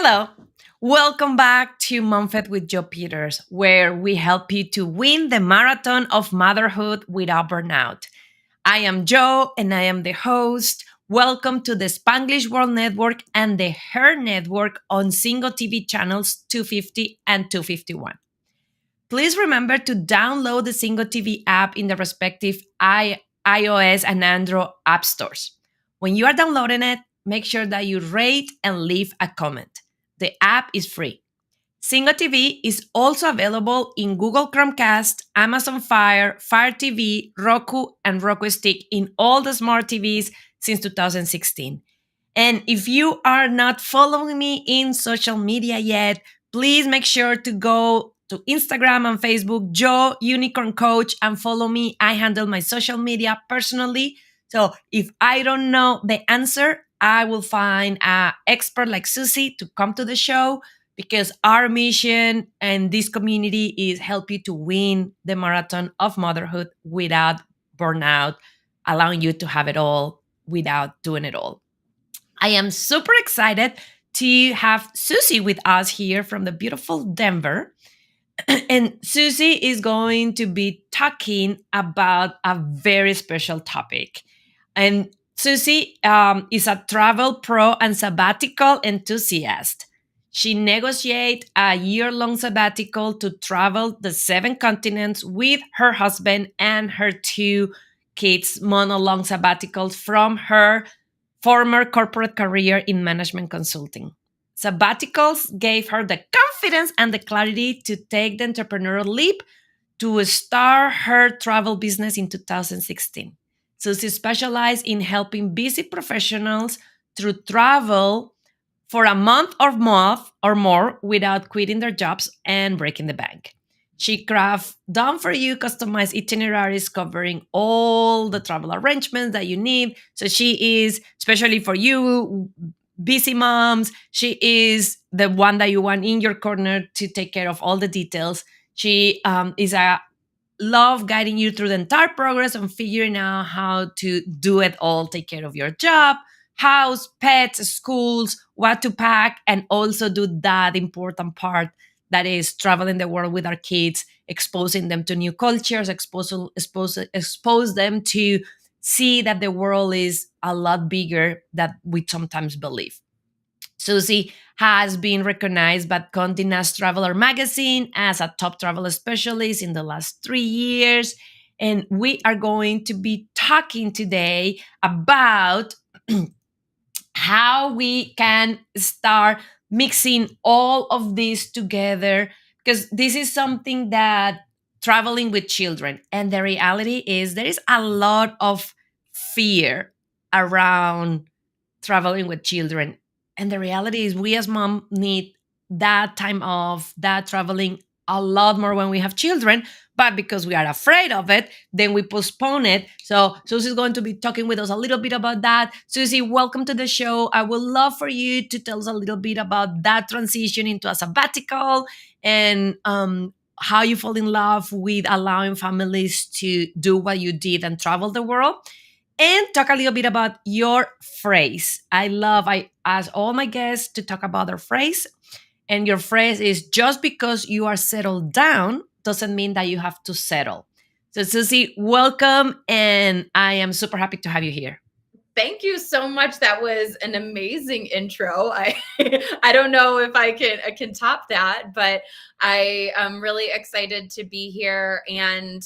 Hello. Welcome back to MomFit with Joe Peters, where we help you to win the marathon of motherhood without burnout. I am Joe and I am the host. Welcome to the Spanglish World Network and the H.E.R Network on single TV channels 250 and 251. Please remember to download the Single TV app in the respective iOS and Android app stores. When you are downloading it, make sure that you rate and leave a comment. The app is free. Single TV is also available in Google Chromecast, Amazon Fire, Fire TV, Roku, and Roku Stick in all the smart TVs since 2016. And if you are not following me in social media yet, please make sure to go to Instagram and Facebook, Joe Unicorn Coach, and follow me. I handle my social media personally. So if I don't know the answer, I will find an expert like Susie to come to the show because our mission and this community is help you to win the marathon of motherhood without burnout, allowing you to have it all without doing it all. I am super excited to have Susie with us here from the beautiful Denver. And Susie is going to be talking about a very special topic. And Susie is a travel pro and sabbatical enthusiast. She negotiated a year-long sabbatical to travel the seven continents with her husband and her two kids, mono-long sabbaticals from her former corporate career in management consulting. Sabbaticals gave her the confidence and the clarity to take the entrepreneurial leap to start her travel business in 2016. So she specialized in helping busy professionals through travel for a month or more without quitting their jobs and breaking the bank. She crafts done for you customized itineraries covering all the travel arrangements that you need. So she is, especially for you, busy moms, she is the one that you want in your corner to take care of all the details. She is a love guiding you through the entire progress and figuring out how to do it all, take care of your job, house, pets, schools, what to pack, and also do that important part that is traveling the world with our kids, exposing them to new cultures, expose them to see that the world is a lot bigger than we sometimes believe. Susie has been recognized by Condé Nast Traveler magazine as a top travel specialist in the last 3 years. And we are going to be talking today about how we can start mixing all of this together because this is something that traveling with children, and the reality is there is a lot of fear around traveling with children. And the reality is we as mom need that time off, that traveling a lot more when we have children. But because we are afraid of it, then we postpone it. So Susie's going to be talking with us a little bit about that. Susie, welcome to the show. I would love for you to tell us a little bit about that transition into a sabbatical and how you fall in love with allowing families to do what you did and travel the world, and talk a little bit about your phrase. I ask all my guests to talk about their phrase. And your phrase is just because you are settled down doesn't mean that you have to settle. So, Susie, welcome. And I am super happy to have you here. Thank you so much. That was an amazing intro. I I don't know if I can top that, but I am really excited to be here. And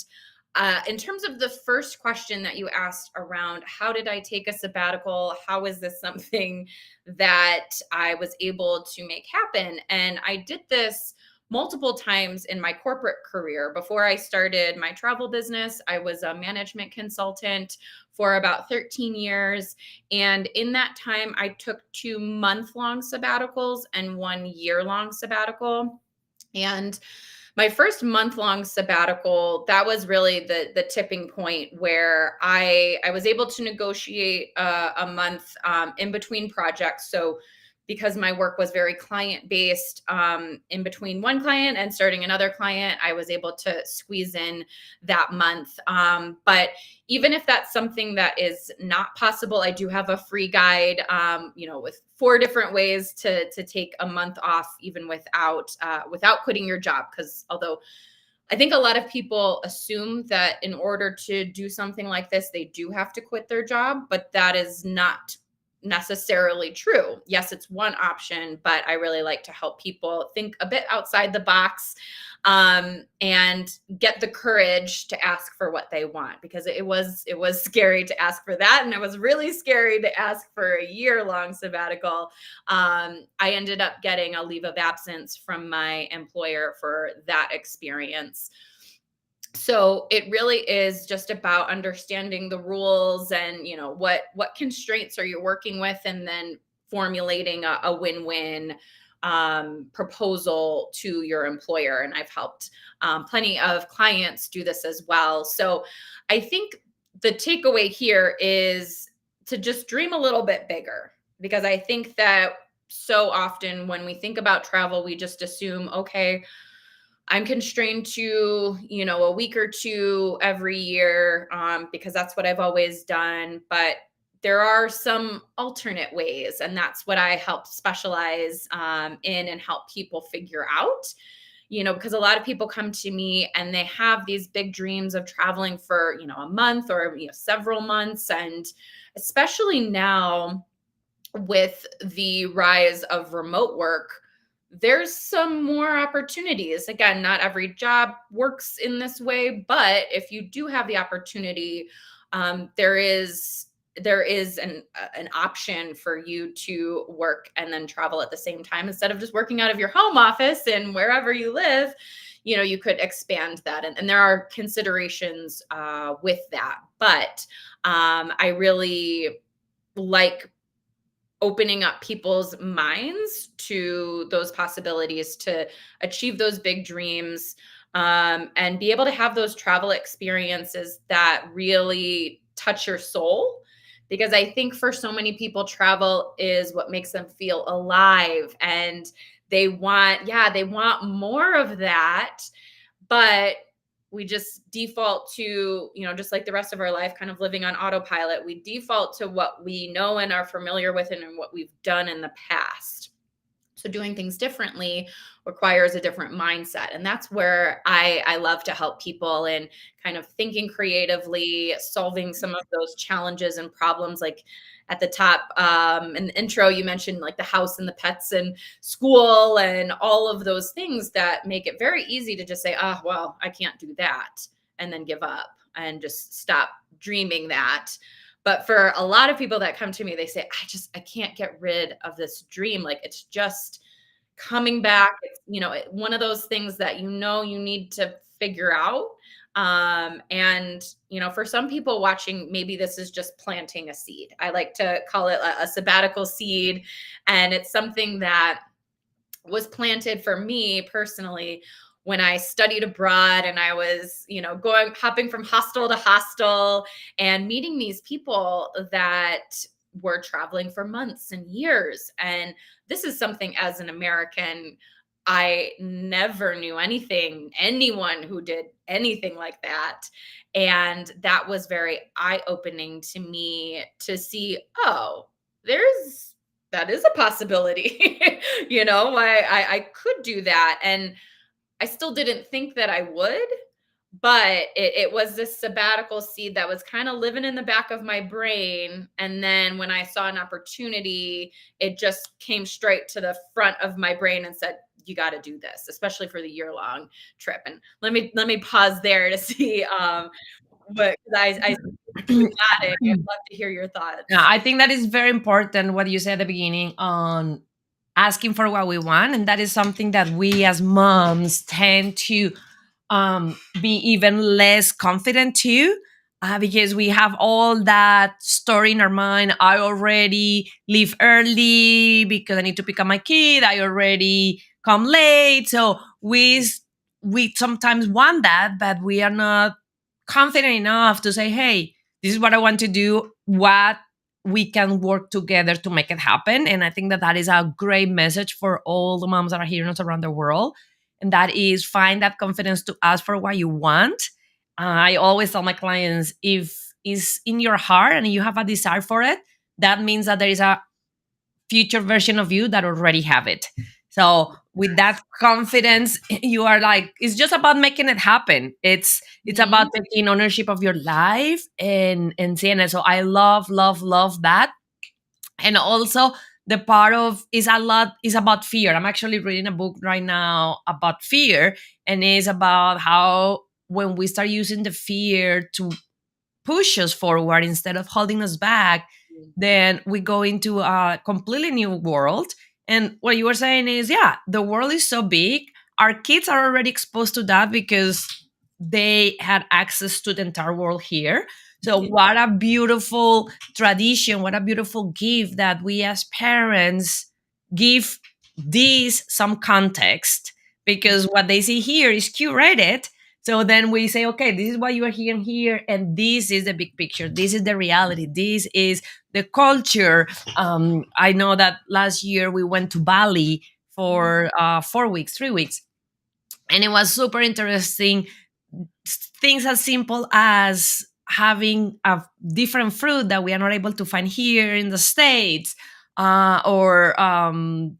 in terms of the first question that you asked around how did I take a sabbatical? How is this something that I was able to make happen? And I did this multiple times in my corporate career. Before I started my travel business, I was a management consultant for about 13 years. And in that time, I took 2 month-long sabbaticals and 1 year-long sabbatical. And my first month-long sabbatical, that was really the tipping point where I was able to negotiate a month in between projects. So because my work was very client based, in between one client and starting another client, I was able to squeeze in that month. But even if that's something that is not possible, I do have a free guide, with 4 different ways to take a month off, even without quitting your job. Because although I think a lot of people assume that in order to do something like this, they do have to quit their job, but that is not necessarily true. Yes, it's one option, but I really like to help people think a bit outside the box, and get the courage to ask for what they want, because it was scary to ask for that, and it was really scary to ask for a year-long sabbatical. I ended up getting a leave of absence from my employer for that experience. So it really is just about understanding the rules, and what constraints are you working with, and then formulating a win-win proposal to your employer. And I've helped plenty of clients do this as well. So I think the takeaway here is to just dream a little bit bigger, because I think that so often when we think about travel, we just assume, okay, I'm constrained to, a week or two every year, because that's what I've always done. But there are some alternate ways, and that's what I help specialize in and help people figure out. Because a lot of people come to me and they have these big dreams of traveling for, a month or several months, and especially now with the rise of remote work, there's some more opportunities. Again, not every job works in this way, but if you do have the opportunity, there is an option for you to work and then travel at the same time, instead of just working out of your home office and wherever you live. You could expand that, and there are considerations with that. But I really like opening up people's minds to those possibilities to achieve those big dreams, and be able to have those travel experiences that really touch your soul. Because I think for so many people, travel is what makes them feel alive, and they want more of that. But we just default to, just like the rest of our life, kind of living on autopilot. We default to what we know and are familiar with, and what we've done in the past. So doing things differently requires a different mindset. And that's where I love to help people in kind of thinking creatively, solving some of those challenges and problems. Like at the top, in the intro, you mentioned like the house and the pets and school and all of those things that make it very easy to just say, oh, well, I can't do that, and then give up and just stop dreaming that. But for a lot of people that come to me, they say, I can't get rid of this dream. Like it's just coming back. It's, one of those things that you need to figure out. And for some people watching, maybe this is just planting a seed. I like to call it a sabbatical seed. And it's something that was planted for me personally when I studied abroad, and I was, hopping from hostel to hostel and meeting these people that were traveling for months and years. And this is something, as an American, I never knew anyone who did anything like that. And that was very eye opening to me to see, oh, that is a possibility. I could do that. And I still didn't think that I would, but it was this sabbatical seed that was kind of living in the back of my brain. And then when I saw an opportunity, it just came straight to the front of my brain and said, you got to do this, especially for the year-long trip. And let me pause there to see, but 'cause I see you nodding. I'd love to hear your Yeah, thoughts. I think that is very important what you said at the beginning on asking for what we want. And that is something that we as moms tend to be even less confident to, because we have all that story in our mind. I already leave early because I need to pick up my kid. I already come late. So we sometimes want that, but we are not confident enough to say, hey, this is what I want to do. we can work together to make it happen. And I think that that is a great message for all the moms that are hearing us around the world. And that is find that confidence to ask for what you want. I always tell my clients, if it's in your heart and you have a desire for it, that means that there is a future version of you that already have it. So with that confidence, you are like, it's just about making it happen. It's about Mhm. taking ownership of your life and seeing it. So I love that. And also the part of is a lot is about fear. I'm actually reading a book right now about fear, and it's about how when we start using the fear to push us forward instead of holding us back, then we go into a completely new world. And what you were saying is, yeah, the world is so big. Our kids are already exposed to that because they had access to the entire world here. So, what a beautiful tradition, what a beautiful gift that we as parents give this some context, because what they see here is curated. So then we say, okay, this is what you are hearing here, and this is the big picture. This is the reality. This is the culture. I know that last year we went to Bali Mhm. for 4 weeks, 3 weeks, and it was super interesting. Things as simple as having a different fruit that we are not able to find here in the States, or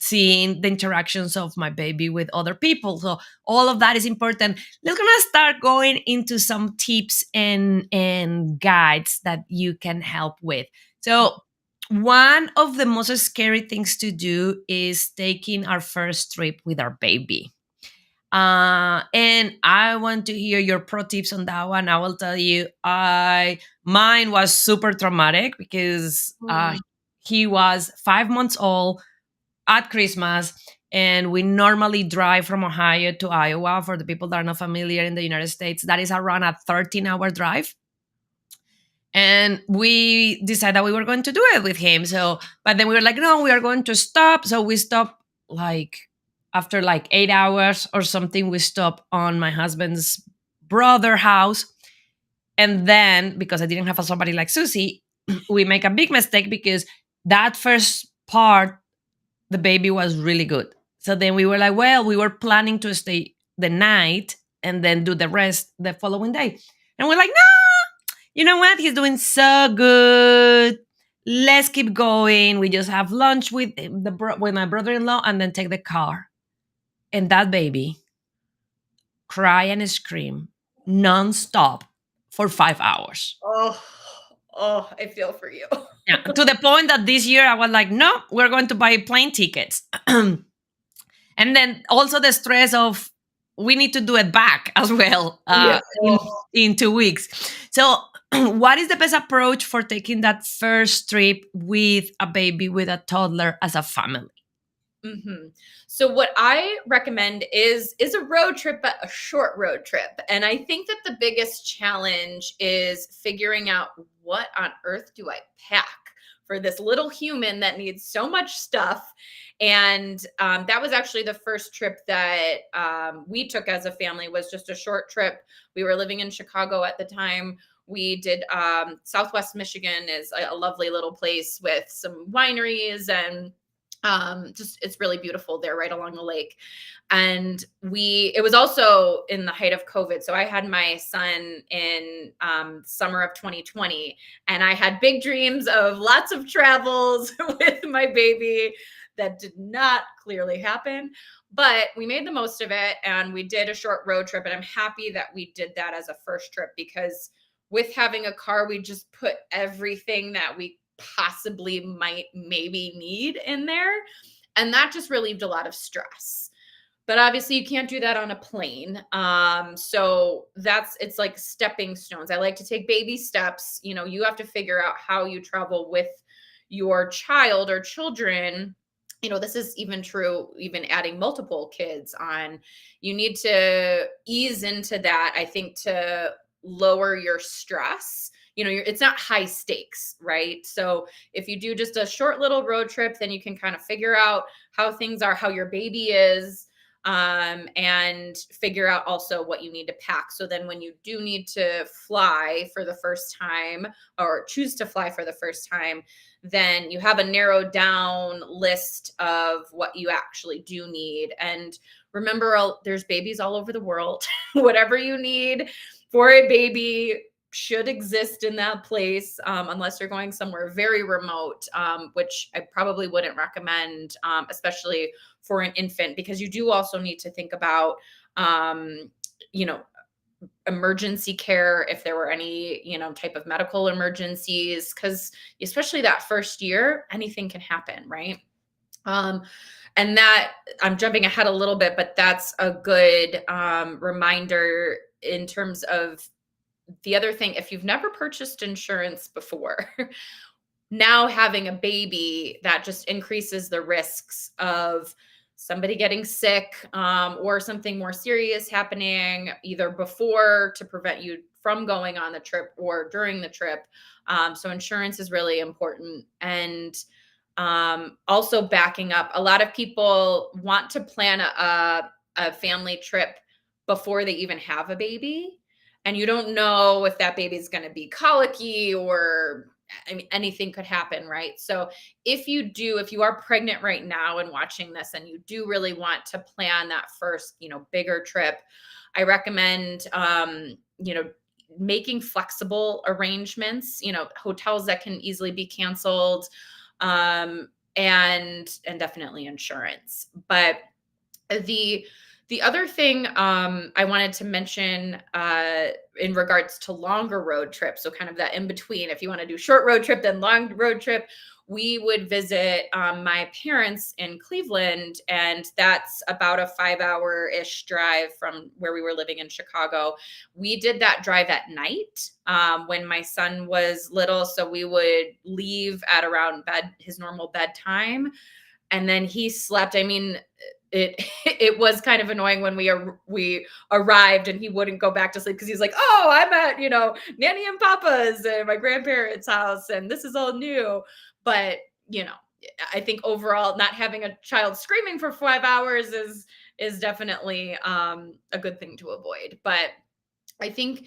seeing the interactions of my baby with other people. So all of that is important. Let's gonna start going into some tips and guides that you can help with. So one of the most scary things to do is taking our first trip with our baby. And I want to hear your pro tips on that one. I will tell you, I mine was super traumatic because Mhm. he was 5 months old at Christmas, and we normally drive from Ohio to Iowa. For the people that are not familiar in the United States, that is around a 13-hour drive. And we decided that we were going to do it with him. So, but then we were like, no, we are going to stop. So we stopped like after like 8 hours or something. We stopped on my husband's brother house. And then because I didn't have somebody like Susie, we make a big mistake because that first part, the baby was really good. So then we were like, well, we were planning to stay the night and then do the rest the following day. And we're like, no, you know what? He's doing so good. Let's keep going. We just have lunch with with my brother-in-law and then take the car. And that baby cry and scream nonstop for 5 hours. Oh, oh, I feel for you. Yeah, to the point that this year I was like, no, we're going to buy plane tickets. And then also the stress of we need to do it back as well, Yeah. in 2 weeks. So what is the best approach for taking that first trip with a baby, with a toddler, as a family? So what I recommend is a road trip, but a short road trip. And I think that the biggest challenge is figuring out what on earth do I pack for this little human that needs so much stuff. And that was actually the first trip that we took as a family, was just a short trip. We were living in Chicago at the time. We did Southwest Michigan is a lovely little place with some wineries, and just it's really beautiful there right along the lake. And we it was also in the height of COVID, so I had my son in summer of 2020, and I had big dreams of lots of travels with my baby. That did not clearly happen, but we made the most of it, and we did a short road trip, and I'm happy that we did that as a first trip, because with having a car, we just put everything that we possibly might maybe need in there. And that just relieved a lot of stress. But obviously you can't do that on a plane. So that's it's like stepping stones. I like to take baby steps. You know, you have to figure out how you travel with your child or children. You know, this is even true, even adding multiple kids on. You need to ease into that, I think, to lower your stress. You know, it's not high stakes, right? So if you do just a short little road trip, then you can kind of figure out how things are, how your baby is. and figure out also what you need to pack. So then when you do need to fly for the first time or choose to fly for the first time, then you have a narrowed down list of what you actually do need. And remember, there's babies all over the world. Whatever you need for a baby should exist in that place, unless you're going somewhere very remote, which I probably wouldn't recommend, especially for an infant, because you do also need to think about, um, you know, emergency care if there were any, type of medical emergencies, because especially that first year, anything can happen, right? Um, and that I'm jumping ahead a little bit, but that's a good reminder in terms of the other thing. If you've never purchased insurance before, now having a baby, that just increases the risks of somebody getting sick, or something more serious happening either before to prevent you from going on the trip or during the trip. So insurance is really important. And also backing up, a lot of people want to plan a family trip before they even have a baby. And you don't know if that baby is going to be colicky, or I mean, anything could happen, right? So if you are pregnant right now and watching this and you do really want to plan that first, bigger trip, I recommend, making flexible arrangements, hotels that can easily be canceled, and definitely insurance. But the the other thing I wanted to mention, in regards to longer road trips, so kind of that in between, if you want to do short road trip then long road trip, we would visit my parents in Cleveland, and that's about a 5 hour ish drive from where we were living in Chicago. We did that drive at night, when my son was little, so we would leave at around his normal bedtime, and then he slept. I mean, it it was kind of annoying when we arrived and he wouldn't go back to sleep because he's like, "Oh, I'm at, Nanny and Papa's and my grandparents' house, and this is all new." But, you know, I think overall not having a child screaming for 5 hours is definitely a good thing to avoid. But I think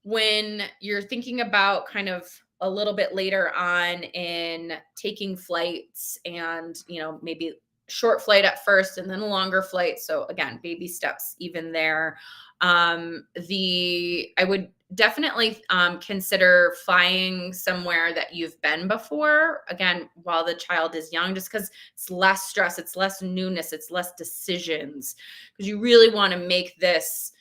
when you're thinking about kind of a little bit later on in taking flights, and maybe short flight at first and then a longer flight, so again, baby steps even there. The I would definitely consider flying somewhere that you've been before, again, while the child is young, just because it's less stress, it's less newness, it's less decisions, because you really want to make this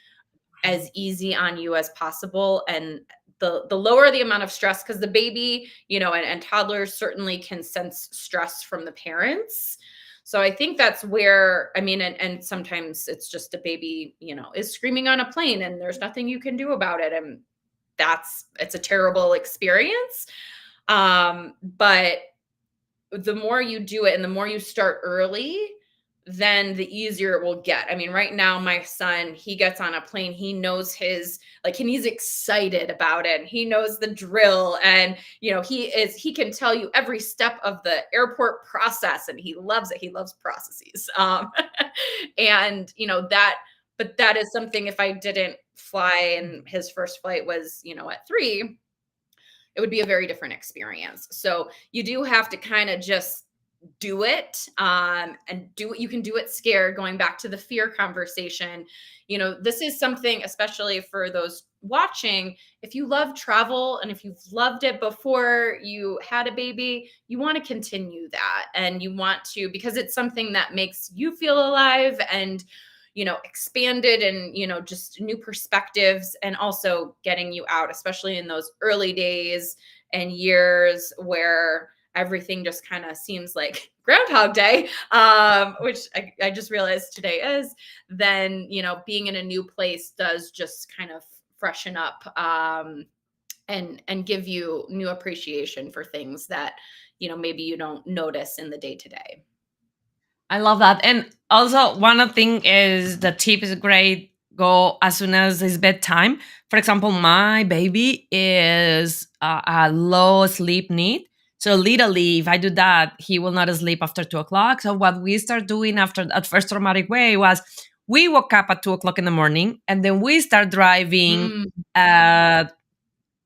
as easy on you as possible. And the lower the amount of stress, because the baby, and toddlers certainly can sense stress from the parents. So I think that's where, I mean, and sometimes it's just a baby, is screaming on a plane and there's nothing you can do about it. And it's a terrible experience. But the more you do it and the more you start early, then the easier it will get. I mean, right now, my son, he gets on a plane, he knows and he's excited about it. He knows the drill, and, he can tell you every step of the airport process, and he loves it. He loves processes. And, but that is something, if I didn't fly and his first flight was, at 3, it would be a very different experience. So you do have to kind of just do it, and do what you can do it scared. Going back to the fear conversation, this is something, especially for those watching, if you love travel and if you've loved it before you had a baby, you want to continue that, and you want to, because it's something that makes you feel alive and expanded, and just new perspectives, and also getting you out, especially in those early days and years where everything just kind of seems like Groundhog Day, which I just realized today is. Then being in a new place does just kind of freshen up, and give you new appreciation for things that maybe you don't notice in the day to day. I love that. And also, one of the thing is the tip is great. Go as soon as it's bedtime. For example, my baby is a low sleep need. So literally, if I do that, he will not sleep after 2 o'clock. So what we start doing after that first traumatic way was we woke up at 2 o'clock in the morning, and then we start driving Mm, at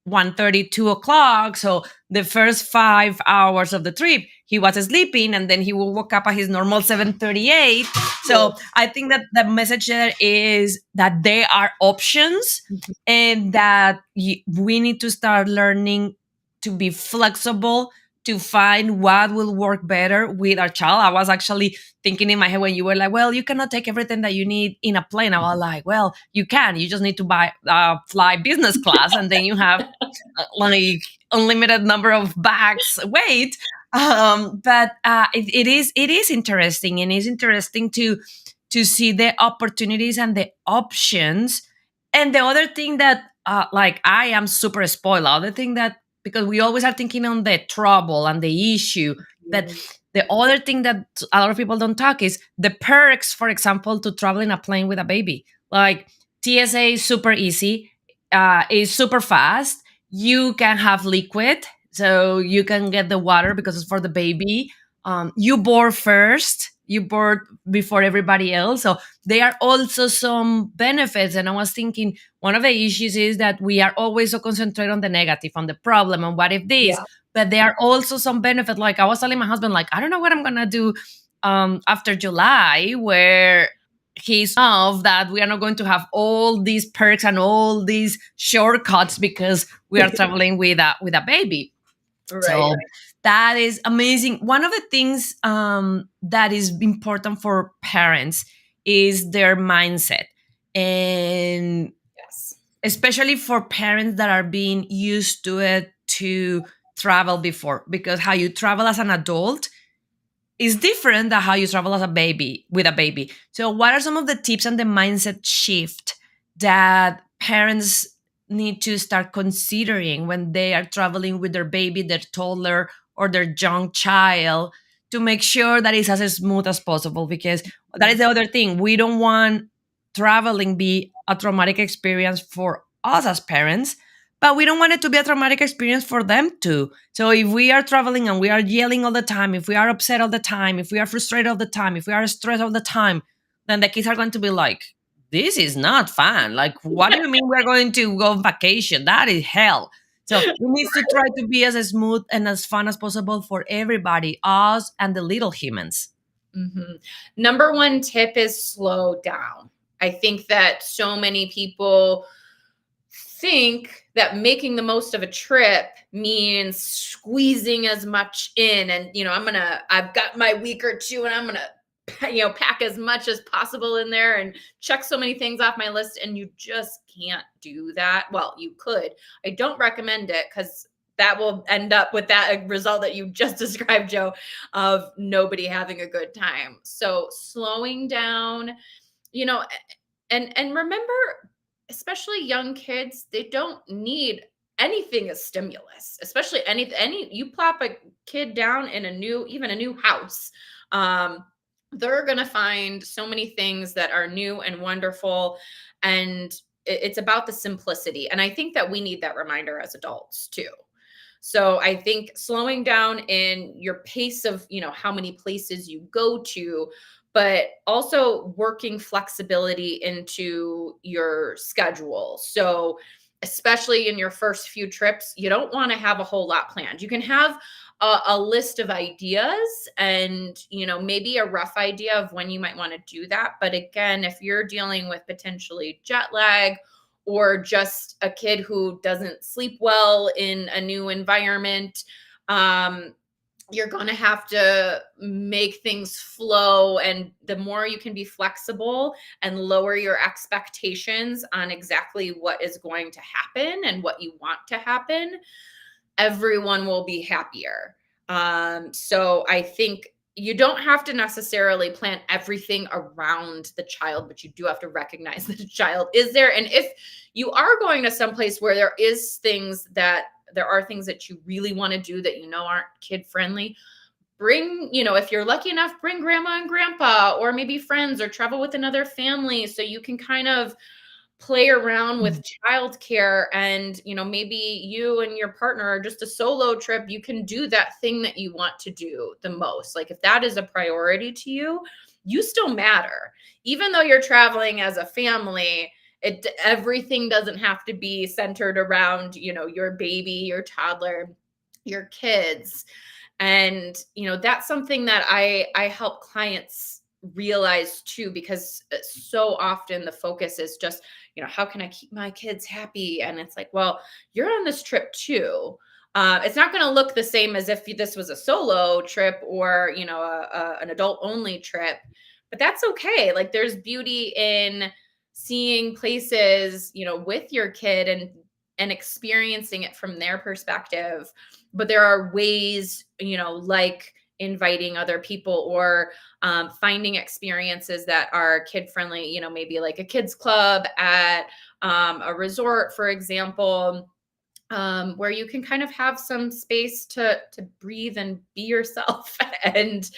1:30, 2 o'clock. So the first 5 hours of the trip, he was sleeping, and then he will wake up at his normal 7:38. So yes. I think that the message there is that there are options, Mhm. and that we need to start learning to be flexible, to find what will work better with our child. I was actually thinking in my head when you were like, well, you cannot take everything that you need in a plane. I was like, well, you can. You just need to fly business class, and then you have like unlimited number of bags weight. But it is interesting, and it's interesting to see the opportunities and the options. And the other thing that like, I am super spoiled. The other thing that, because we always are thinking on the trouble and the issue, that Yes. the other thing that a lot of people don't talk is the perks, for example, to travel in a plane with a baby. Like, TSA is super easy, is super fast. You can have liquid, so you can get the water because it's for the baby. You board first, you board before everybody else. So there are also some benefits. And I was thinking, one of the issues is that we are always so concentrated on the negative, on the problem, and what if this. Yeah. But there are also some benefits. Like, I was telling my husband, like, I don't know what I'm gonna do after July, where he's of that we are not going to have all these perks and all these shortcuts because we are traveling with a baby. Right. So that is amazing. One of the things that is important for parents is their mindset, and Yes. especially for parents that are being used to it, to travel before, because how you travel as an adult is different than how you travel as a baby, with a baby. So what are some of the tips and the mindset shift that parents need to start considering when they are traveling with their baby, their toddler, or their young child, to make sure that it's as smooth as possible? Because that is the other thing. We don't want traveling be a traumatic experience for us as parents, but we don't want it to be a traumatic experience for them too. So if we are traveling and we are yelling all the time, if we are upset all the time, if we are frustrated all the time, if we are stressed all the time, then the kids are going to be like, this is not fun. Like, what do you mean we're going to go on vacation? That is hell. So we need to try to be as smooth and as fun as possible for everybody, us and the little humans. Mhm. Number one tip is slow down. I think that so many people think that making the most of a trip means squeezing as much in, and I've got my week or two, and I'm going to pack as much as possible in there and check so many things off my list, and you just can't do that. Well, you could. I don't recommend it, cuz that will end up with that result that you just described, Joe, of nobody having a good time. So slowing down, you know and remember, especially young kids, they don't need anything as stimulus, especially any you plop a kid down in a new house. um they're going to find so many things that are new and wonderful, and it's about the simplicity, and I think that we need that reminder as adults too. So I think slowing down in your pace of, how many places you go to, but also working flexibility into your schedule. So especially in your first few trips, you don't want to have a whole lot planned. You can have a list of ideas, and maybe a rough idea of when you might want to do that. But again, if you're dealing with potentially jet lag, or just a kid who doesn't sleep well in a new environment, um, you're going to have to make things flow. And the more you can be flexible and lower your expectations on exactly what is going to happen and what you want to happen, everyone will be happier. So I think you don't have to necessarily plan everything around the child, but you do have to recognize that the child is there. And if you are going to some place where there are things that you really want to do that aren't kid friendly, bring, if you're lucky enough, bring grandma and grandpa, or maybe friends, or travel with another family, so you can kind of play around with childcare. And maybe you and your partner are just a solo trip, you can do that thing that you want to do the most. Like, if that is a priority to you, you still matter. Even though you're traveling as a family, everything doesn't have to be centered around, your baby, your toddler, your kids. And that's something that I help clients realize too, because so often the focus is just, how can I keep my kids happy? And it's like, well, you're on this trip too. It's not going to look the same as if this was a solo trip or an adult only trip, but that's okay. Like, there's beauty in seeing places with your kid and experiencing it from their perspective. But there are ways, like inviting other people, or finding experiences that are kid friendly, maybe like a kids club at a resort, for example, where you can kind of have some space to breathe and be yourself and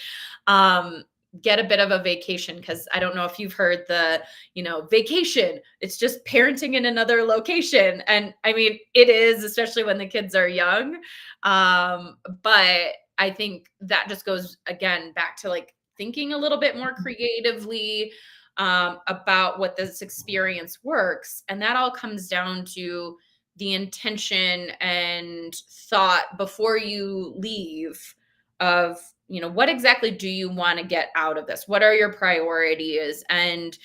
um, get a bit of a vacation. Because I don't know if you've heard the, vacation, it's just parenting in another location. And I mean, it is, especially when the kids are young. But I think that just goes again back to like thinking a little bit more creatively about what this experience works. And that all comes down to the intention and thought before you leave of, what exactly do you want to get out of this? What are your priorities? And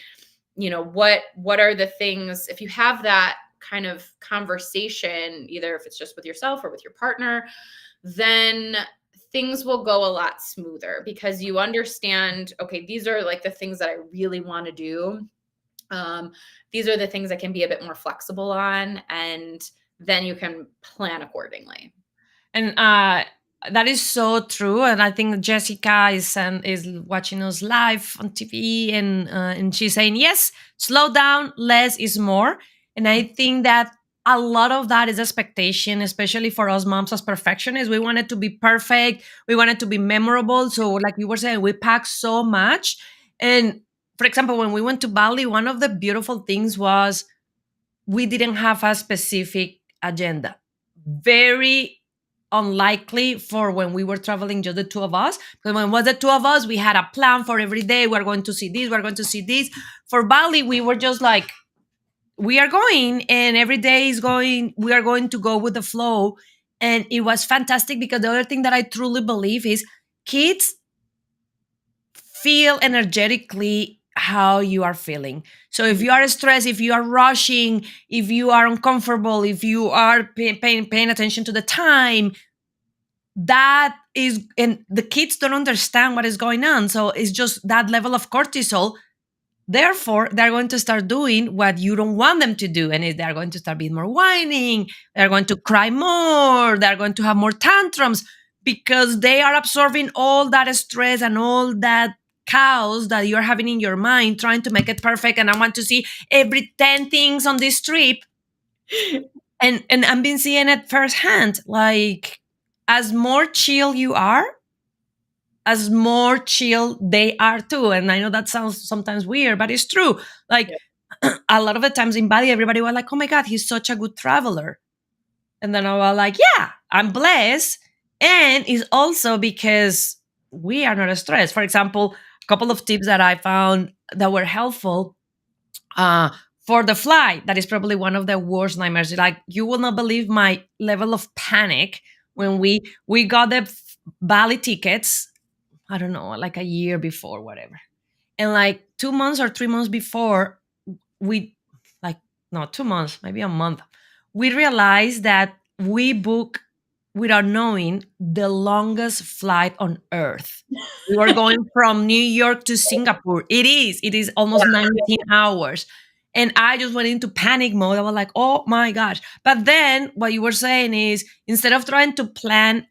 what are the things, if you have that kind of conversation, either if it's just with yourself or with your partner, then things will go a lot smoother, because you understand, okay, these are like the things that I really want to do. um, these are the things I can be a bit more flexible on, and then you can plan accordingly. And that is so true. And I think Jessica is watching us live on TV, and she's saying yes, slow down, less is more. And I think that a lot of that is expectation, especially for us moms as perfectionists. We want it to be perfect. We want it to be memorable. So, like you were saying, we pack so much. And for example, when we went to Bali, one of the beautiful things was we didn't have a specific agenda. Very unlikely for when we were traveling, just the two of us. But when it was the two of us, we had a plan for every day. We're going to see this, we're going to see this. For Bali, we were just like, we are going, and every day is going, we are going to go with the flow. And it was fantastic, because the other thing that I truly believe is kids feel energetically how you are feeling. So if you are stressed, if you are rushing, if you are uncomfortable, if you are paying attention to the time, that is, and the kids don't understand what is going on. So it's just that level of cortisol. Therefore, they're going to start doing what you don't want them to do. And they're going to start being more whining. They're going to cry more. They're going to have more tantrums, because they are absorbing all that stress and all that chaos that you're having in your mind, trying to make it perfect. And I want to see every 10 things on this trip. And I've been seeing it firsthand. Like, as more chill you are, as more chill they are too. And I know that sounds sometimes weird, but it's true. Like, Yeah. a lot of the times in Bali, everybody was like, oh my God, he's such a good traveler. And then I was like, yeah, I'm blessed. And it's also because we are not stressed. For example, a couple of tips that I found that were helpful uh, for the flight. That is probably one of the worst nightmares. Like, you will not believe my level of panic when we got the Bali tickets. I don't know, like a year before, whatever. And like 2 months or 3 months before, we, like, no, 2 months, maybe a month, we realized that we booked, without knowing, the longest flight on earth. We were going from New York to Singapore. It is almost 19 hours. And I just went into panic mode. I was like, oh my gosh. But then what you were saying is, instead of trying to plan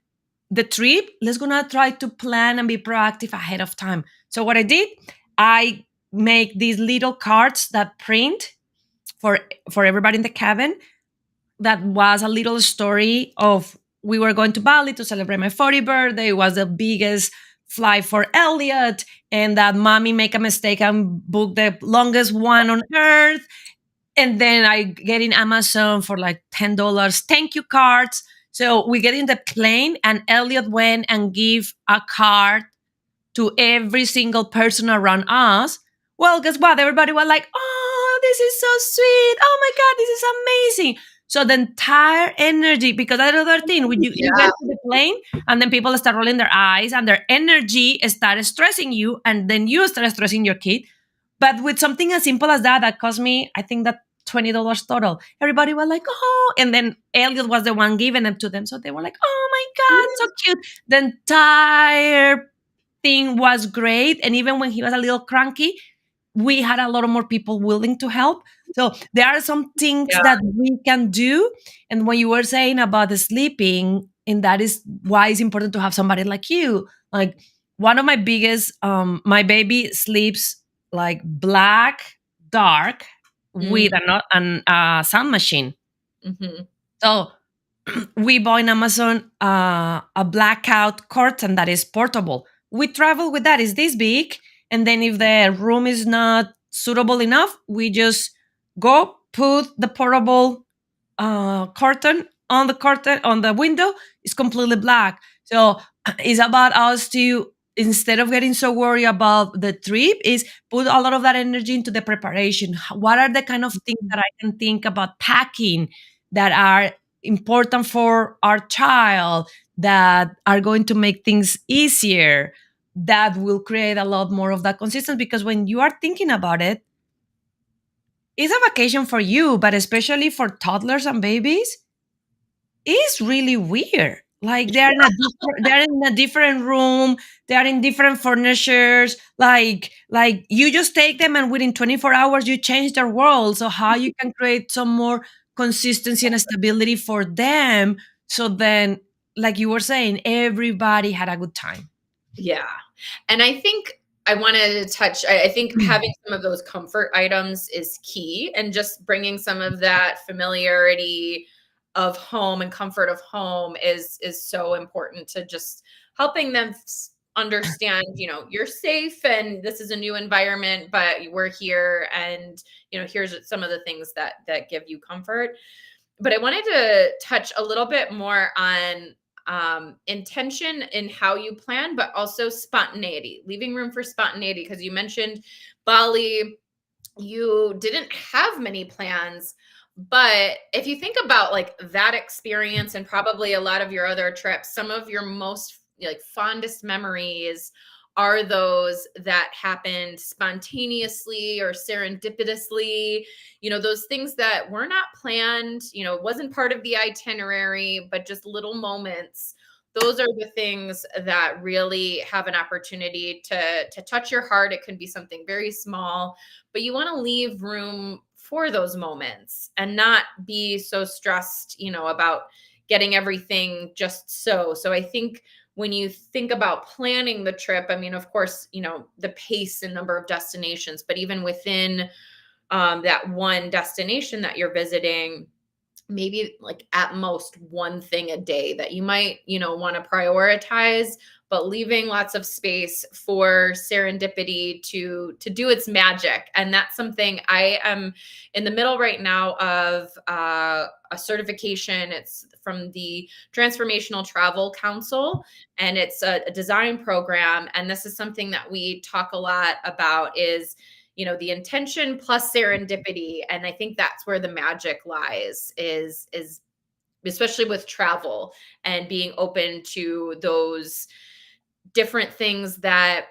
the trip, let's gonna try to plan and be proactive ahead of time. So what I did, I make these little cards that print for for everybody in the cabin. That was a little story of, we were going to Bali to celebrate my 40th birthday. It was the biggest flight for Elliot, and that mommy make a mistake and book the longest one on earth. And then I get in Amazon for like $10 thank you cards. So we get in the plane, and Elliot went and give a card to every single person around us, well, guess what? Everybody was like, oh, this is so sweet. Oh my God, this is amazing. So the entire energy, because that's another thing, when you get Yeah. to the plane and then people start rolling their eyes and their energy starts stressing you, and then you start stressing your kid. But with something as simple as that, that cost me, I think that $20 total. Everybody was like, oh, and then Elliot was the one giving them to them. So they were like, oh my God, so cute. The entire thing was great. And even when he was a little cranky, we had a lot of more people willing to help. So there are some things Yeah. that we can do. And when you were saying about the sleeping, and that is why it's important to have somebody like you. Like one of my biggest, my baby sleeps like black, dark with Mm, an sound machine. mhm. So we bought in Amazon a blackout curtain that is portable. We travel with that. It's this big, and then if the room is not suitable enough, we just go put the portable curtain on the window. It's completely black. So it's about us to, instead of getting so worried about the trip, is put a lot of that energy into the preparation. What are the kind of things that I can think about packing that are important for our child, that are going to make things easier, that will create a lot more of that consistency? Because when you are thinking about it, it's a vacation for you, but especially for toddlers and babies, is really weird. Like they're in a different room, they're in different furnitures. Like you just take them and within 24 hours you change their world. So how you can create some more consistency and stability for them, so then, like you were saying, everybody had a good time. Yeah. And I think I wanted to touch, I think having some of those comfort items is key, and just bringing some of that familiarity of home and comfort of home is so important to just helping them understand, you're safe and this is a new environment, but we're here, and here's some of the things that give you comfort. But I wanted to touch a little bit more on intention in how you plan, but also spontaneity, leaving room for spontaneity. Because you mentioned Bali, you didn't have many plans. But if you think about like that experience and probably a lot of your other trips, some of your most like fondest memories are those that happened spontaneously or serendipitously, those things that were not planned, wasn't part of the itinerary, but just little moments. Those are the things that really have an opportunity to touch your heart. It can be something very small, but you want to leave room for those moments and not be so stressed, about getting everything just so I think when you think about planning the trip, I mean, of course, the pace and number of destinations, but even within that one destination that you're visiting, maybe like at most one thing a day that you might, want to prioritize, but leaving lots of space for serendipity to do its magic. And that's something I am in the middle right now of a certification. It's from the Transformational Travel Council, and it's a design program. And this is something that we talk a lot about, is the intention plus serendipity. And I think that's where the magic lies, is especially with travel and being open to those different things that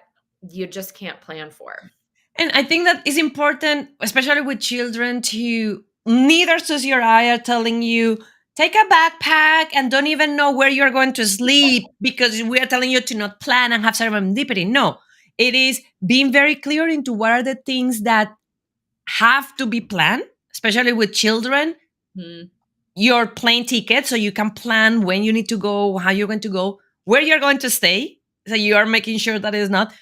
you just can't plan for. And I think that is important, especially with children, to neither Susie or I are telling you, take a backpack and don't even know where you're going to sleep because we are telling you to not plan and have serendipity. No, it is being very clear into what are the things that have to be planned, especially with children. Mhm. Your plane ticket, so you can plan when you need to go, how you're going to go, where you're going to stay. So you are making sure that is not,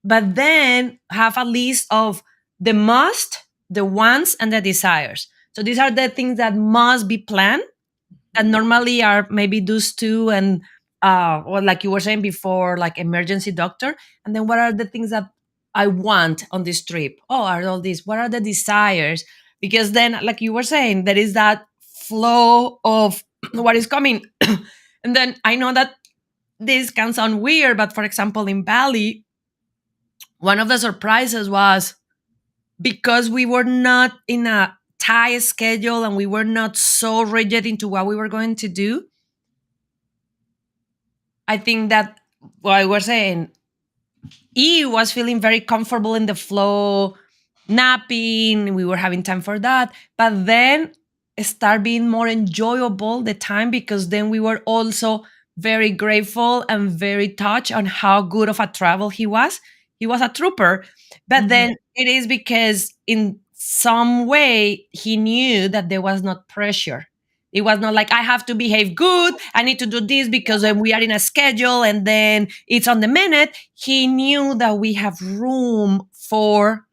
but then have a list of the must, the wants, and the desires. So these are the things that must be planned, and normally are maybe those two, and or like you were saying before, like emergency doctor. And then what are the things that I want on this trip? Oh, are all these? What are the desires? Because then, like you were saying, there is that flow of what is coming. And then I know that this can sound weird, but for example, in Bali, One of the surprises was because we were not in a tight schedule and we were not so rigid into what we were going to do. I think that what I was saying, E was feeling very comfortable in the flow, napping. We were having time for that. But then it started being more enjoyable the time because then we were also very grateful and very touched on how good of a travel he was. He was a trooper. But Mhm. then it is because in some way he knew that there was not pressure. It was not like I have to behave good. I need to do this because we are in a schedule and then it's on the minute. He knew that we have room for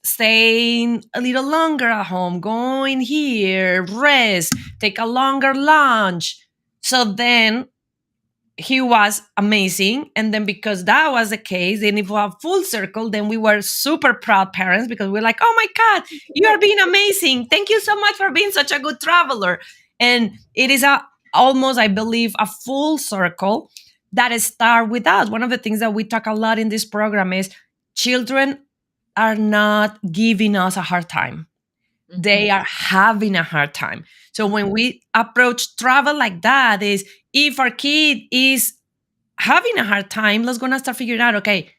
staying a little longer at home, going here, rest, take a longer lunch. So then he was amazing. And then because that was the case, then if we have full circle, then we were super proud parents because we're like, oh my God, you are being amazing. Thank you so much for being such a good traveler. And it is a almost, I believe, a full circle that start with us. One of the things that we talk a lot in this program is children are not giving us a hard time. They Mhm. are having a hard time. So when we approach travel like that, is if our kid is having a hard time, let's gonna start figuring out, okay,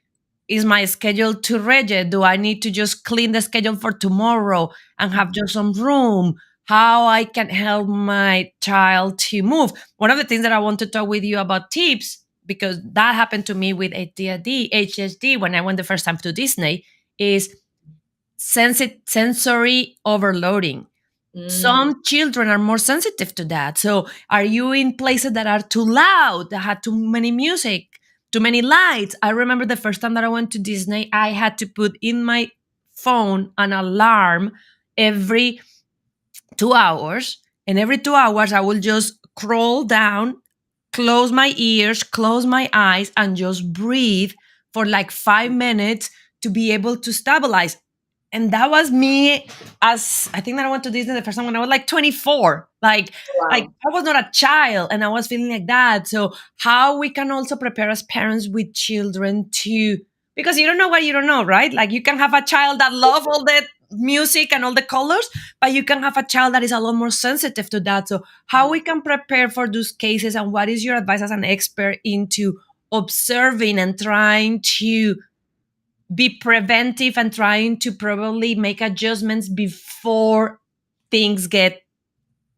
is my schedule too rigid? Do I need to just clean the schedule for tomorrow and have just some room? How I can help my child to move. One of the things that I want to talk with you about tips, because that happened to me with HSD when I went the first time to Disney, is sensory overloading. Mm. Some children are more sensitive to that. So, are you in places that are too loud, that had too many music, too many lights? I remember the first time that I went to Disney, I had to put in my phone an alarm every 2 hours. And every 2 hours, I will just crawl down, close my ears, close my eyes, and just breathe for like 5 minutes to be able to stabilize. And that was me, as I think that I went to Disney the first time when I was like 24. Like Wow. I was not a child and I was feeling like that. So how we can also prepare as parents with children to, because you don't know what you don't know, right? Like you can have a child that love all the music and all the colors, but you can have a child that is a lot more sensitive to that. So how we can prepare for those cases, and what is your advice as an expert into observing and trying to be preventive and trying to probably make adjustments before things get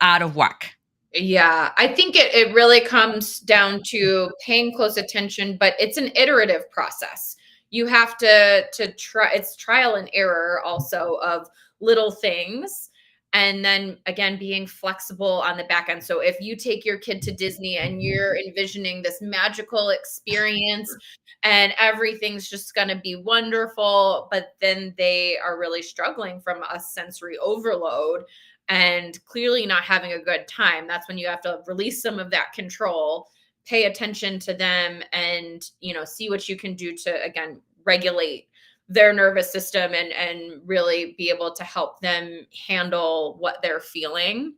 out of whack? Yeah, I think it really comes down to paying close attention, but it's an iterative process. You have to try, it's trial and error also of little things, and then again being flexible on the back end. So if you take your kid to Disney and you're envisioning this magical experience and everything's just going to be wonderful, but then they are really struggling from a sensory overload and clearly not having a good time, that's when you have to release some of that control, pay attention to them, and see what you can do to again regulate their nervous system and really be able to help them handle what they're feeling.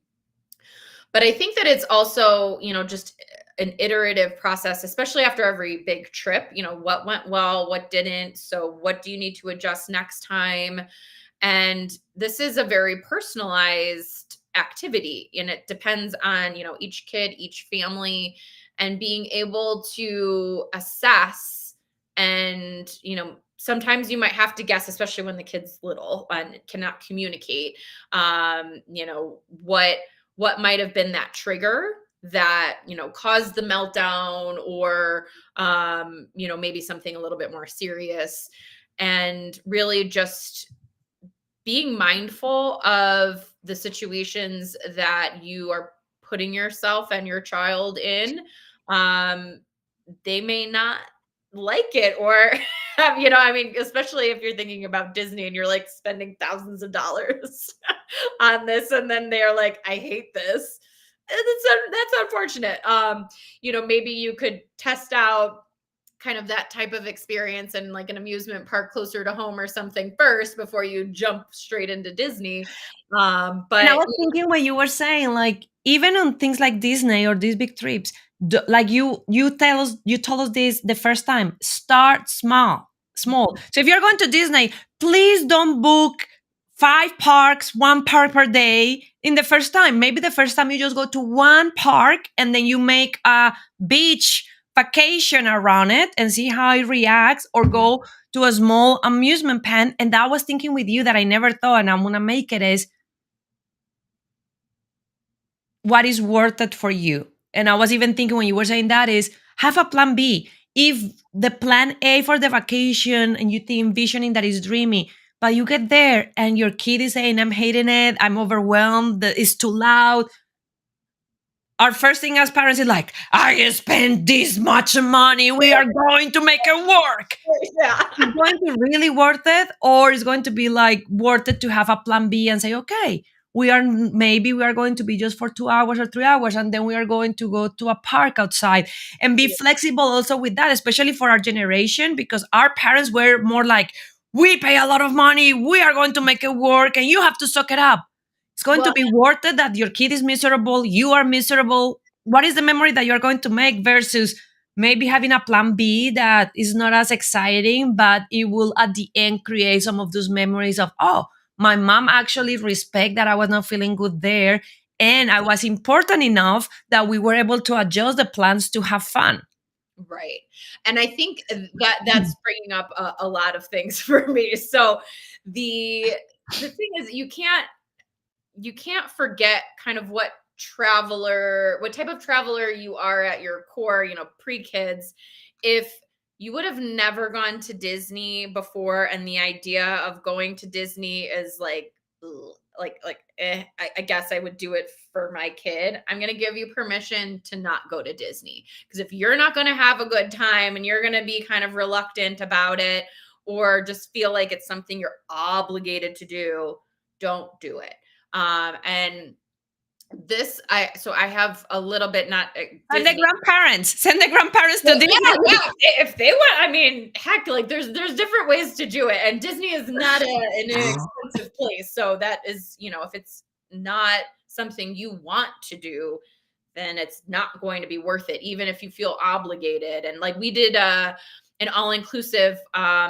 But I think that it's also, just an iterative process, especially after every big trip. What went well, what didn't, so what do you need to adjust next time? And this is a very personalized activity, and it depends on, each kid, each family, and being able to assess. And, sometimes you might have to guess, especially when the kid's little and cannot communicate, what might have been that trigger that caused the meltdown, or maybe something a little bit more serious, and really just being mindful of the situations that you are putting yourself and your child in. um they may not like it, or I mean, especially if you're thinking about Disney and you're like spending thousands of dollars on this, and then they're like, I hate this. That's unfortunate. Maybe you could test out kind of that type of experience and like an amusement park closer to home or something first before you jump straight into Disney. And I But was thinking when you were saying, like, even on things like Disney or these big trips, like you told us this the first time. Start small. small. So if you're going to Disney, please don't book 5 parks, 1 park per day in the first time. Maybe the first time you just go to one park and then you make a beach vacation around it and see how it reacts, or go to a small amusement pen. And that was thinking with you that I never thought, and I'm going to make it, is what is worth it for you. And I was even thinking when you were saying that, is have a plan B. If the plan A for the vacation and you think envisioning that is dreamy, but you get there and your kid is saying, I'm hating it, I'm overwhelmed, it's too loud. Our first thing as parents is like, I spent this much money, we are going to make it work. Yeah. Is going to really worth it, or is going to be like worth it to have a plan B and say, okay, maybe we are going to be just for 2 hours or 3 hours, and then we are going to go to a park outside, and be flexible also with that, especially for our generation, because our parents were more like, we pay a lot of money, we are going to make it work, and you have to suck it up. It's going to Well, be worth it that your kid is miserable, you are miserable. What is the memory that you're going to make versus maybe having a plan B that is not as exciting, but it will at the end create some of those memories of, oh, my mom actually respect that I was not feeling good there. And I was important enough that we were able to adjust the plans to have fun. right. And I think that that's bringing up a lot of things for me. So the the thing is, you can't forget kind of what type of traveler you are at your core, pre-kids. If you would have never gone to Disney before, and the idea of going to Disney is like, ugh, I guess I would do it for my kid. I'm going to give you permission to not go to Disney, because if you're not going to have a good time and you're going to be kind of reluctant about it, or just feel like it's something you're obligated to do, don't do it. And I have a little bit, not And the Disney. grandparents, send the grandparents to Well, Disney. yeah, yeah. If they want, I mean, heck, like there's different ways to do it, and Disney is not an inexpensive place. So that is, if it's not something you want to do, then it's not going to be worth it, even if you feel obligated. And like we did an all inclusive.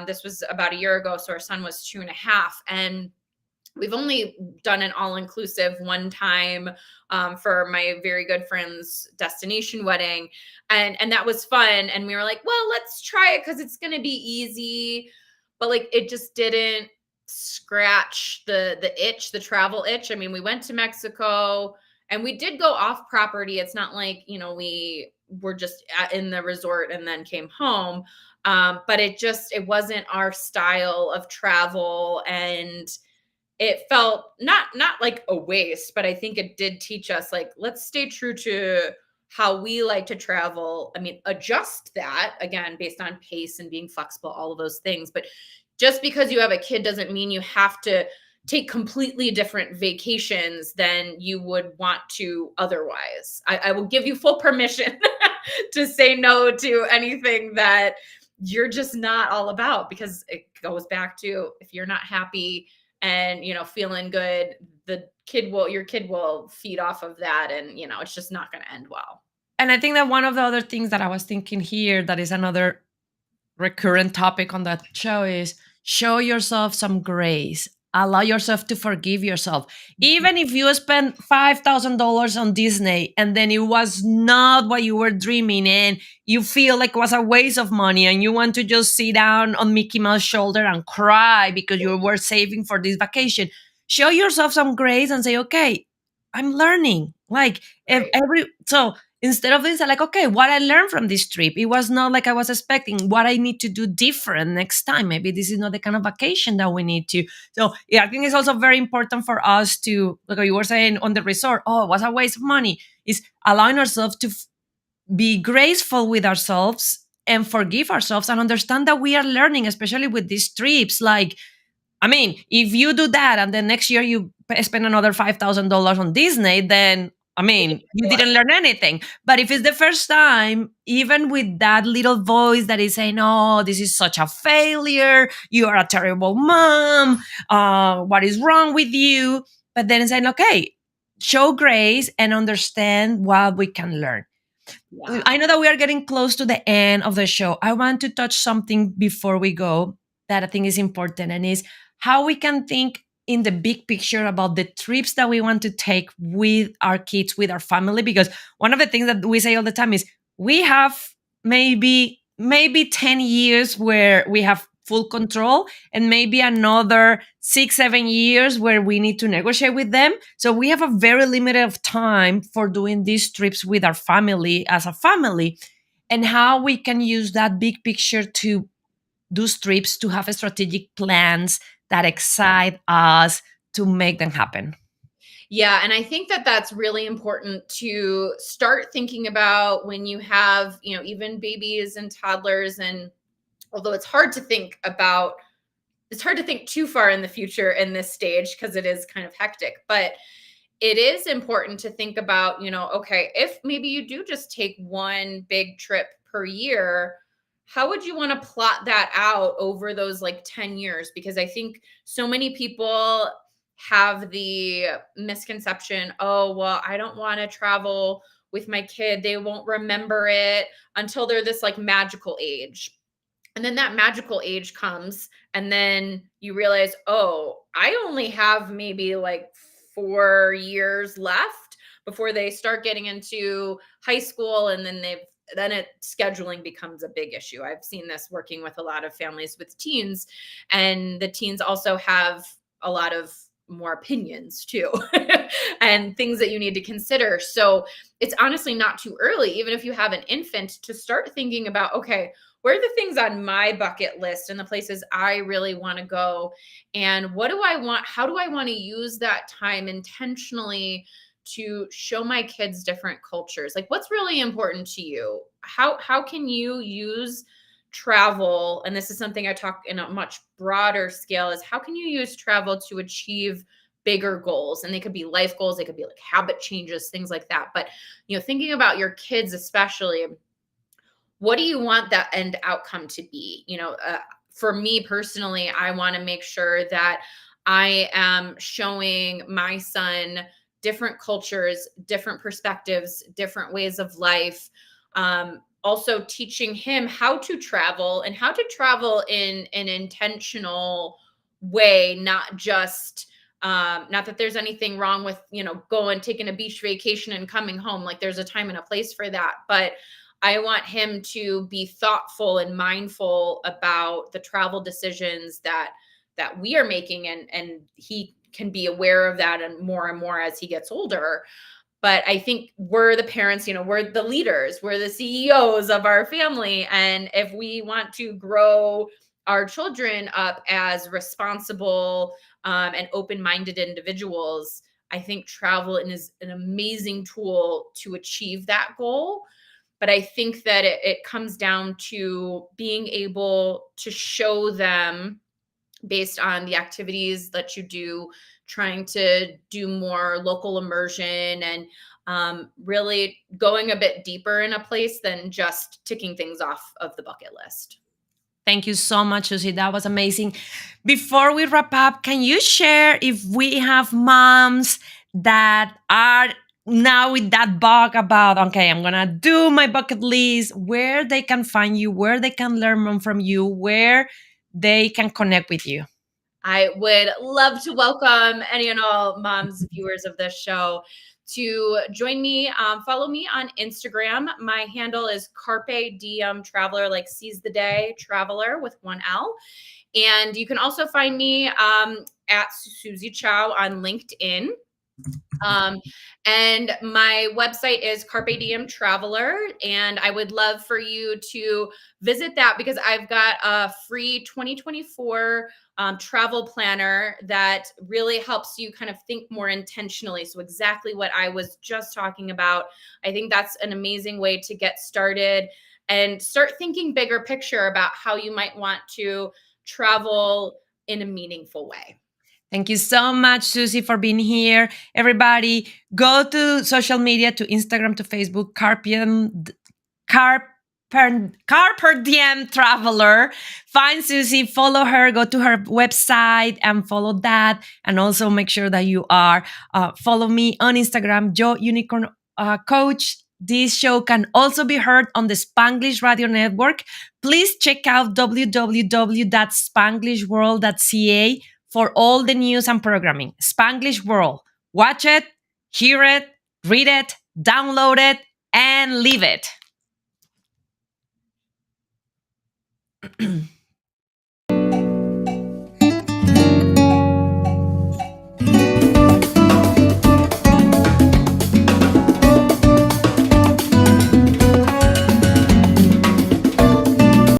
This was about a year ago, so our son was 2.5, and we've only done an all-inclusive one time for my very good friend's destination wedding, and that was fun, and we were like, well, let's try it because it's going to be easy. But like, it just didn't scratch the travel itch. I mean, we went to Mexico and we did go off property. It's not like, we were just in the resort and then came home. But it wasn't our style of travel, and it felt not like a waste, but I think it did teach us, like, let's stay true to how we like to travel. I mean, adjust that again based on pace and being flexible, all of those things. But just because you have a kid doesn't mean you have to take completely different vacations than you would want to otherwise. I will give you full permission to say no to anything that you're just not all about, because it goes back to, if you're not happy and feeling good, your kid will feed off of that, and it's just not going to end well. And I think that one of the other things that I was thinking here, that is another recurrent topic on that show, is show yourself some grace. Allow yourself to forgive yourself. Even if you spend $5,000 on Disney and then it was not what you were dreaming, and you feel like it was a waste of money, and you want to just sit down on Mickey Mouse's shoulder and cry because you were saving for this vacation, show yourself some grace and say, okay, I'm learning. Like, if Right. so instead of this, I like, okay, what I learned from this trip, it was not like I was expecting, what I need to do different next time. Maybe this is not the kind of vacation that we need to. So yeah, I think it's also very important for us to, like you were saying on the resort, oh, it was a waste of money, is allowing ourselves to be graceful with ourselves and forgive ourselves, and understand that we are learning, especially with these trips. Like, I mean, if you do that and then next year you spend another $5,000 on Disney, then I mean, you didn't learn anything. But if it's the first time, even with that little voice that is saying, "Oh, this is such a failure. You are a terrible mom. What is wrong with you?" But then saying, "Okay, show grace and understand what we can learn." Yeah. I know that we are getting close to the end of the show. I want to touch something before we go that I think is important, and is how we can think in the big picture about the trips that we want to take with our kids, with our family. Because one of the things that we say all the time is we have maybe 10 years where we have full control, and maybe another 6 7 years where we need to negotiate with them. So we have a very limited of time for doing these trips with our family as a family, and how we can use that big picture to do trips, to have strategic plans that excite us to make them happen. Yeah, and I think that that's really important to start thinking about when you have, even babies and toddlers. And although it's hard to think too far in the future in this stage because it is kind of hectic, but it is important to think about, okay, if maybe you do just take one big trip per year, how would you want to plot that out over those like 10 years? Because I think so many people have the misconception, oh, well, I don't want to travel with my kid. They won't remember it until they're this like magical age. And then that magical age comes, and then you realize, oh, I only have maybe like 4 years left before they start getting into high school. And then scheduling becomes a big issue. I've seen this working with a lot of families with teens, and the teens also have a lot of more opinions too, and things that you need to consider. So it's honestly not too early, even if you have an infant, to start thinking about, okay, where are the things on my bucket list and the places I really want to go? And what do I want? How do I want to use that time intentionally to show my kids different cultures? Like, what's really important to you? How can you use travel? And this is something I talk in a much broader scale, is how can you use travel to achieve bigger goals? And they could be life goals, they could be like habit changes, things like that. But thinking about your kids especially, what do you want that end outcome to be? For me personally, I want to make sure that I am showing my son different cultures, different perspectives, different ways of life. Also teaching him how to travel, and how to travel in an intentional way, not just not that there's anything wrong with going, taking a beach vacation and coming home. Like, there's a time and a place for that, but I want him to be thoughtful and mindful about the travel decisions that we are making, and he can be aware of that and more as he gets older. But I think we're the parents, we're the leaders, we're the CEOs of our family, and if we want to grow our children up as responsible and open-minded individuals, I think travel is an amazing tool to achieve that goal. But I think that it comes down to being able to show them, based on the activities that you do, trying to do more local immersion, and really going a bit deeper in a place than just ticking things off of the bucket list. Thank you so much, Susie. That was amazing. Before we wrap up, can you share if we have moms that are now with that bug about, okay, I'm going to do my bucket list, where they can find you, where they can learn more from you, where they can connect with you? I would love to welcome any and all moms, viewers of this show, to join me. Follow me on Instagram. My handle is Carpe Diem Traveler, like seize the day traveler with one L. And you can also find me at Susie Chau on LinkedIn. Um, and my website is Carpe Diem Traveler. And I would love for you to visit that, because I've got a free 2024 travel planner that really helps you kind of think more intentionally. So exactly what I was just talking about. I think that's an amazing way to get started and start thinking bigger picture about how you might want to travel in a meaningful way. Thank you so much, Susie, for being here. Everybody, go to social media, to Instagram, to Facebook, Carpe Diem Traveler. Find Susie, follow her, go to her website and follow that. And also make sure that you are follow me on Instagram, Joe Unicorn Coach. This show can also be heard on the Spanglish Radio Network. Please check out www.spanglishworld.ca for all the news and programming. Spanglish World. Watch it, hear it, read it, download it, and leave it.